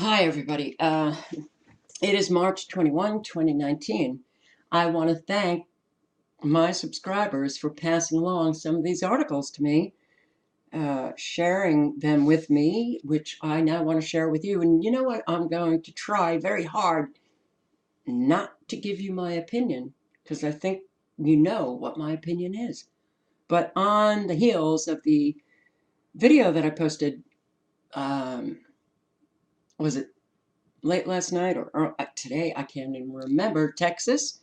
Hi, everybody. It is March 21, 2019. I want to thank my subscribers for passing along some of these articles to me, sharing them with me, which I now want to share with you. And you know what? I'm going to try very hard not to give you my opinion, because I think you know what my opinion is. But on the heels of the video that I posted, was it late last night or today? I can't even remember. Texas,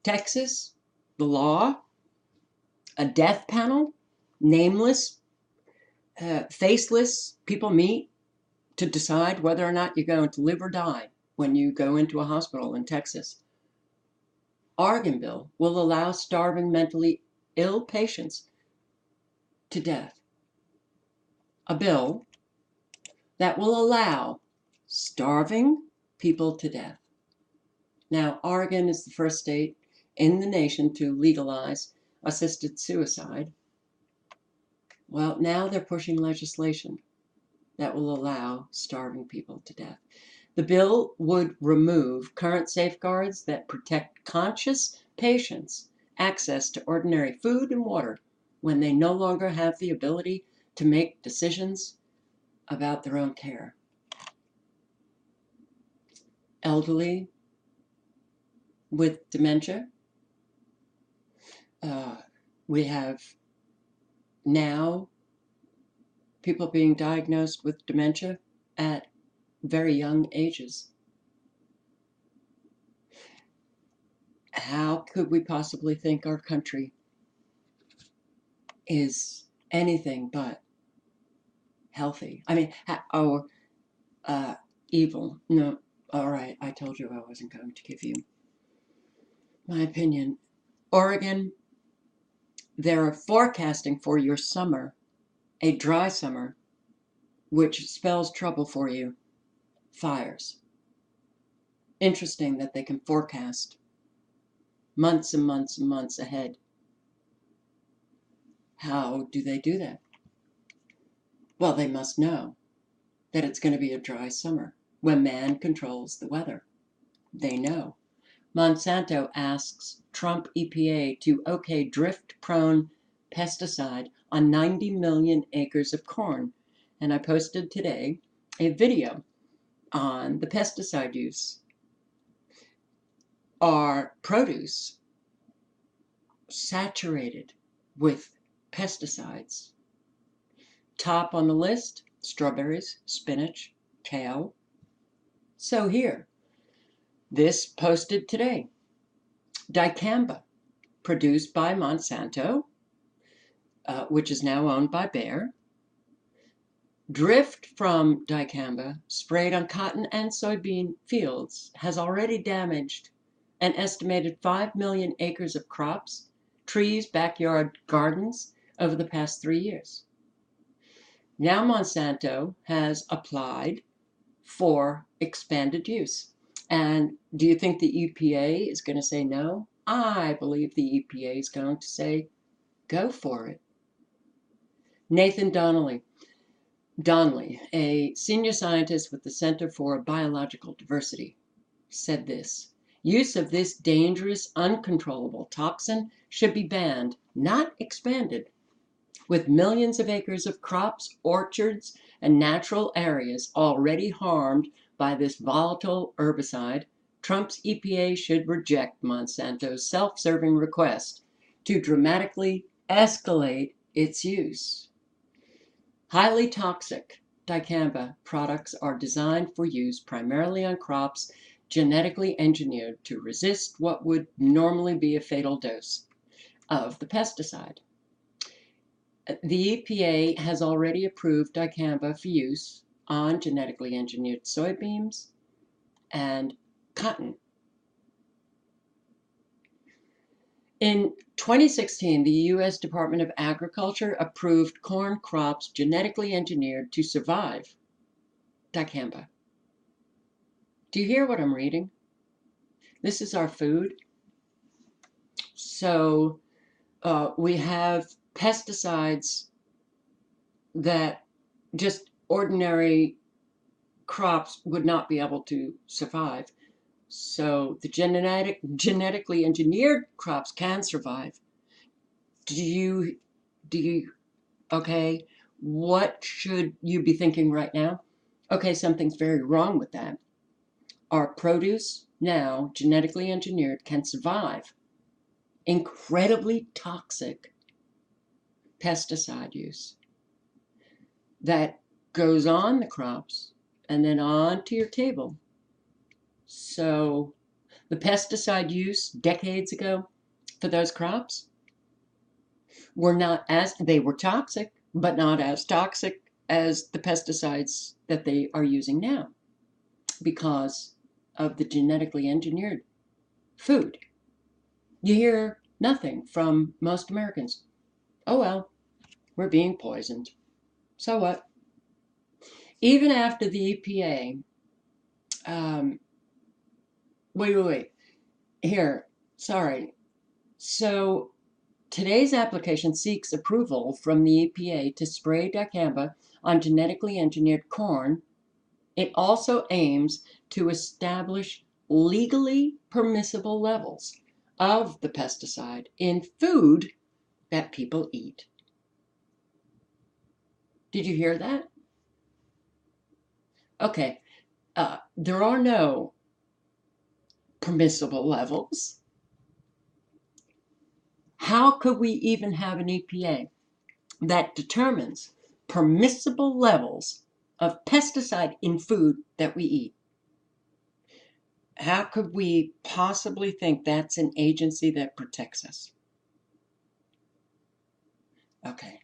the law, a death panel, nameless, faceless people meet to decide whether or not you're going to live or die when you go into a hospital in Texas. Oregon bill will allow starving mentally ill patients to death. A bill that will allow starving people to death. Now, Oregon is the first state in the nation to legalize assisted suicide. Well, now they're pushing legislation that will allow starving people to death. The bill would remove current safeguards that protect conscious patients' access to ordinary food and water when they no longer have the ability to make decisions about their own care. Elderly with dementia. We have now people being diagnosed with dementia at very young ages. How could we possibly think our country is anything but healthy? I mean, evil. No, all right, I told you I wasn't going to give you my opinion. Oregon, they're forecasting for your summer a dry summer, which spells trouble for you, fires. Interesting that they can forecast months and months and months ahead. How do they do that? Well, they must know that it's going to be a dry summer when man controls the weather. They know. Monsanto asks Trump EPA to okay drift-prone pesticide on 90 million acres of corn. And I posted today a video on the pesticide use. Our produce saturated with pesticides. Top on the list, strawberries, spinach, kale. So here, this posted today. Dicamba, produced by Monsanto, which is now owned by Bayer. Drift from dicamba sprayed on cotton and soybean fields has already damaged an estimated 5 million acres of crops, trees, backyard gardens over the past 3 years. Now Monsanto has applied for expanded use. And do you think the EPA is going to say no? I believe the EPA is going to say, go for it. Nathan Donnelly, a senior scientist with the Center for Biological Diversity, said this: use of this dangerous, uncontrollable toxin should be banned, not expanded. With millions of acres of crops, orchards, and natural areas already harmed by this volatile herbicide, Trump's EPA should reject Monsanto's self-serving request to dramatically escalate its use. Highly toxic dicamba products are designed for use primarily on crops genetically engineered to resist what would normally be a fatal dose of the pesticide. The EPA has already approved dicamba for use on genetically engineered soybeans and cotton. In 2016, the U.S. Department of Agriculture approved corn crops genetically engineered to survive dicamba. Do you hear what I'm reading? This is our food. So we have pesticides that just ordinary crops would not be able to survive. So the genetically engineered crops can survive. Do you, okay, what should you be thinking right now? Okay, something's very wrong with that. Our produce now, genetically engineered, can survive incredibly toxic pesticide use that goes on the crops and then onto your table. So the pesticide use decades ago for those crops they were toxic, but not as toxic as the pesticides that they are using now because of the genetically engineered food. You hear nothing from most Americans. Oh well, we're being poisoned. So what? Even after the EPA, wait. Here, sorry. So today's application seeks approval from the EPA to spray dicamba on genetically engineered corn. It also aims to establish legally permissible levels of the pesticide in food that people eat. Did you hear that? Okay, there are no permissible levels. How could we even have an EPA that determines permissible levels of pesticide in food that we eat? How could we possibly think that's an agency that protects us? Okay.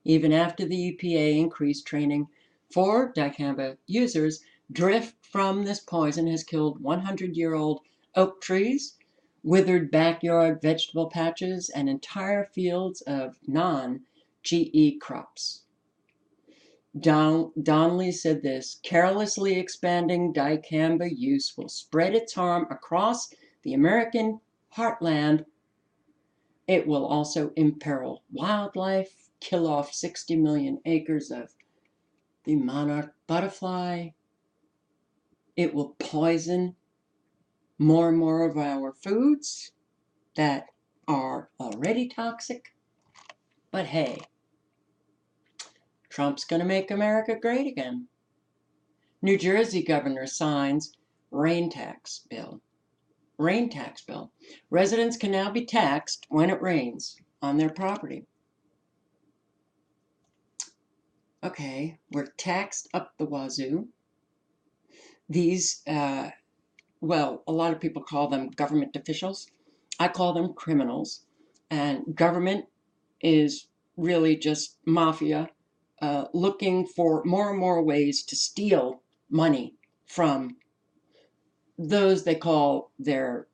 Even after the EPA increased training for dicamba users, drift from this poison has killed 100-year-old oak trees, withered backyard vegetable patches, and entire fields of non-GE crops. Donnelly said this: carelessly expanding dicamba use will spread its harm across the American heartland. It will also imperil wildlife, kill off 60 million acres of the monarch butterfly. It will poison more and more of our foods that are already toxic. But hey, Trump's going to make America great again. New Jersey governor signs rain tax bill. Rain tax bill. Residents can now be taxed when it rains on their property. Okay, we're taxed up the wazoo. These, well, a lot of people call them government officials. I call them criminals. And government is really just mafia looking for more and more ways to steal money from those they call their,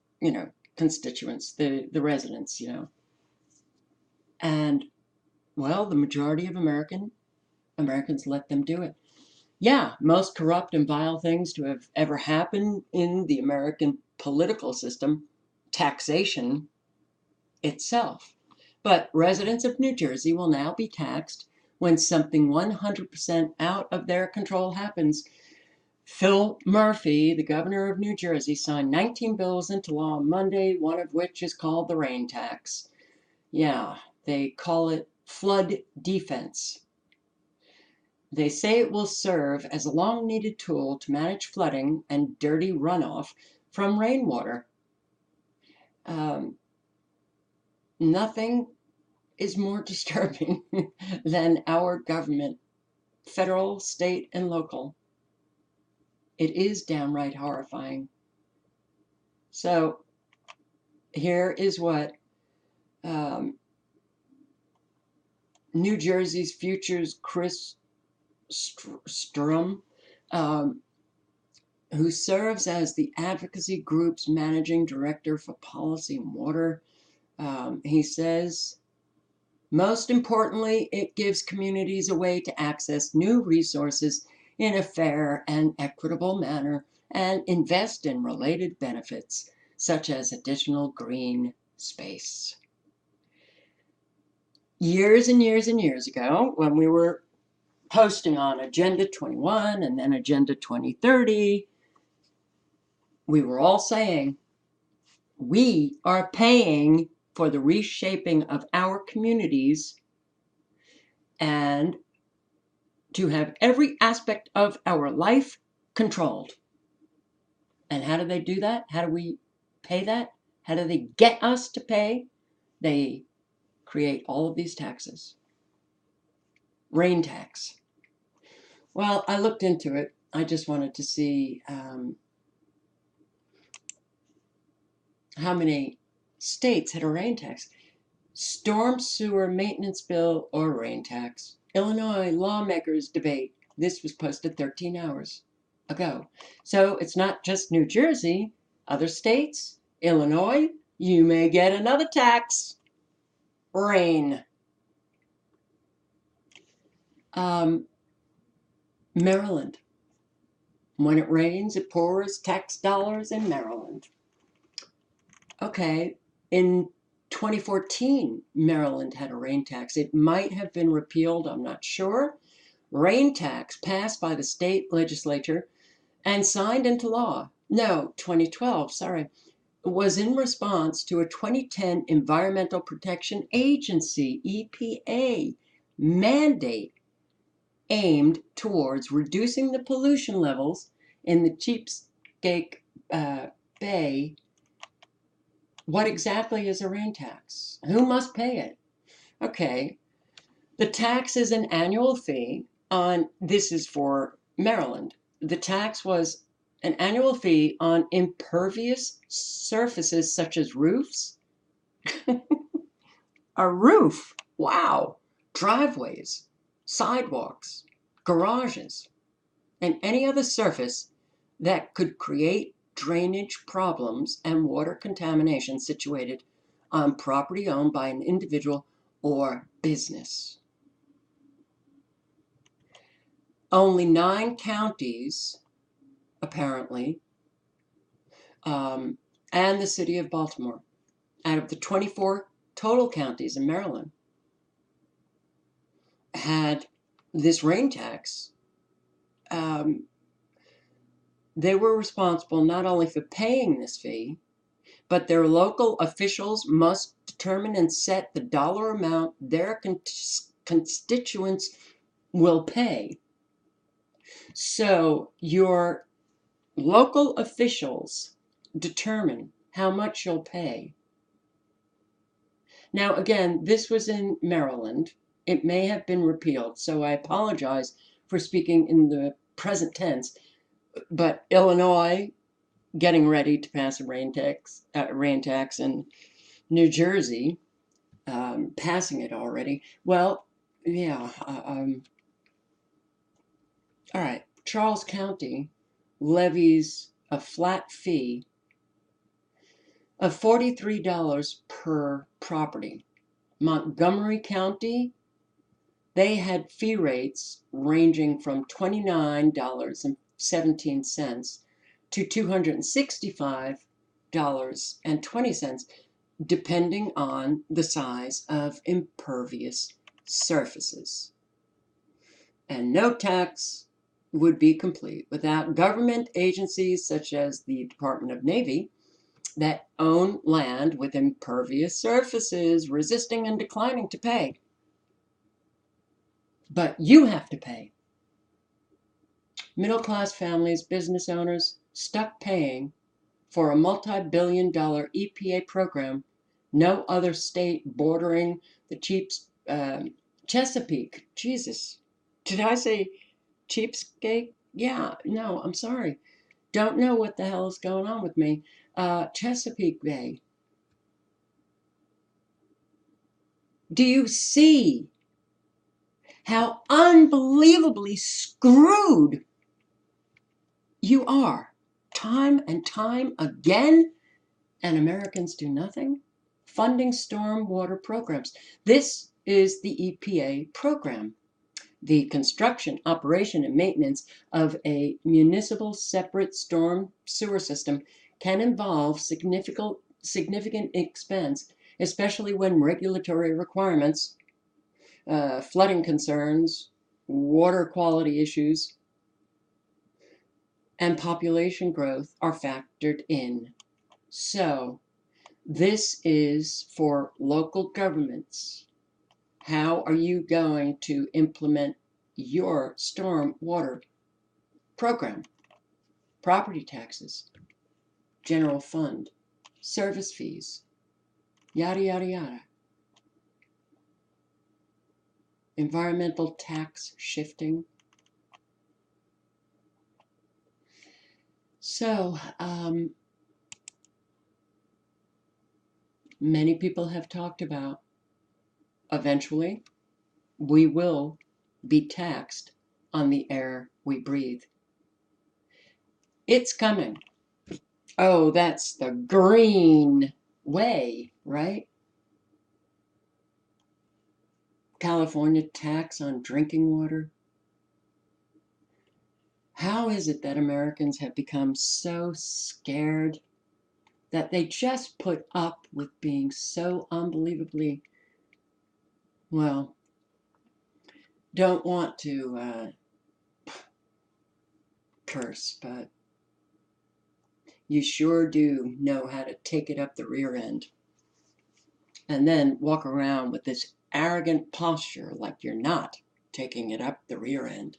constituents, the residents, And, well, the majority of Americans let them do it. Yeah, most corrupt and vile things to have ever happened in the American political system, taxation itself. But residents of New Jersey will now be taxed when something 100% out of their control happens. Phil Murphy, the governor of New Jersey, signed 19 bills into law on Monday, one of which is called the rain tax. Yeah, they call it flood defense. They say it will serve as a long-needed tool to manage flooding and dirty runoff from rainwater. Nothing is more disturbing than our government, federal, state, and local. It is downright horrifying. So here is what New Jersey's Future's Chris Sturm, who serves as the advocacy group's managing director for policy and water, he says, most importantly, it gives communities a way to access new resources in a fair and equitable manner and invest in related benefits, such as additional green space. Years and years and years ago, when we were posting on Agenda 21 and then Agenda 2030, we were all saying, we are paying for the reshaping of our communities and to have every aspect of our life controlled. And how do they do that? How do we pay that? How do they get us to pay? They create all of these taxes. Rain tax. Well, I looked into it. I just wanted to see how many states had a rain tax. Storm sewer maintenance bill or rain tax. Illinois lawmakers debate. This was posted 13 hours ago. So it's not just New Jersey, other states, Illinois, you may get another tax. Rain. Maryland. When it rains, it pours. Tax dollars in Maryland. Okay, in 2014, Maryland had a rain tax. It might have been repealed, I'm not sure. Rain tax passed by the state legislature and signed into law. No, 2012, sorry. Was in response to a 2010 Environmental Protection Agency, EPA, mandate aimed towards reducing the pollution levels in the Chesapeake Bay. What exactly is a rain tax? Who must pay it? Okay, the tax is an annual fee on, this is for Maryland. The tax was an annual fee on impervious surfaces such as roofs. A roof, wow, driveways, sidewalks, garages, and any other surface that could create drainage problems and water contamination situated on property owned by an individual or business. Only 9 counties, apparently, and the city of Baltimore, out of the 24 total counties in Maryland, had this rain tax. They were responsible not only for paying this fee, but their local officials must determine and set the dollar amount their constituents will pay. So your local officials determine how much you'll pay. Now, again, this was in Maryland. It may have been repealed, so I apologize for speaking in the present tense. But Illinois getting ready to pass a rain tax, and New Jersey passing it already. Well, yeah. All right. Charles County levies a flat fee of $43 per property. Montgomery County, they had fee rates ranging from $29.17 to $265.20, depending on the size of impervious surfaces. And no tax would be complete without government agencies such as the Department of Navy that own land with impervious surfaces resisting and declining to pay. But you have to pay. Middle-class families, business owners, stuck paying for a multi-billion-dollar EPA program no other state bordering the Chesapeake. Jesus, did I say cheapskate? Yeah, no, I'm sorry. Don't know what the hell is going on with me. Chesapeake Bay. Do you see how unbelievably screwed you are time and time again, and Americans do nothing? Funding stormwater programs. This is the EPA program. The construction, operation, and maintenance of a municipal separate storm sewer system can involve significant expense, especially when regulatory requirements, flooding concerns, water quality issues, and population growth are factored in. So this is for local governments. How are you going to implement your storm water program? Property taxes, general fund, service fees, yada, yada, yada. Environmental tax shifting. So, many people have talked about eventually we will be taxed on the air we breathe. It's coming. Oh, that's the green way, right? California tax on drinking water. How is it that Americans have become so scared that they just put up with being so unbelievably, well, don't want to curse, but you sure do know how to take it up the rear end and then walk around with this arrogant posture like you're not taking it up the rear end.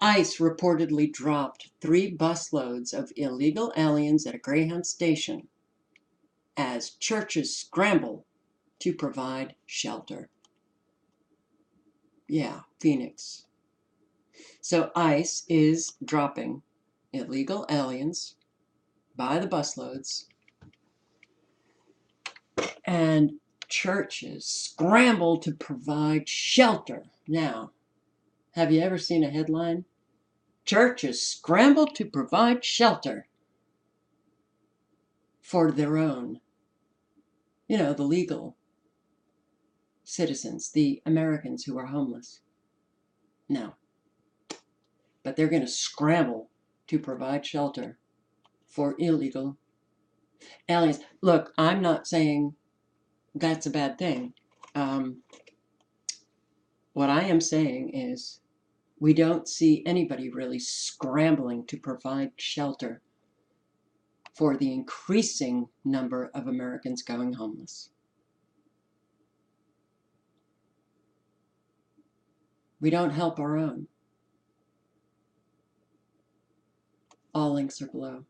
ICE reportedly dropped 3 busloads of illegal aliens at a Greyhound station as churches scramble to provide shelter. Yeah, Phoenix. So ICE is dropping illegal aliens by the busloads, and churches scramble to provide shelter. Now, have you ever seen a headline? Churches scramble to provide shelter for their own, the legal citizens, the Americans who are homeless. No. But they're going to scramble to provide shelter for illegal aliens. Look, I'm not saying that's a bad thing. What I am saying is we don't see anybody really scrambling to provide shelter for the increasing number of Americans going homeless. We don't help our own. All links are below.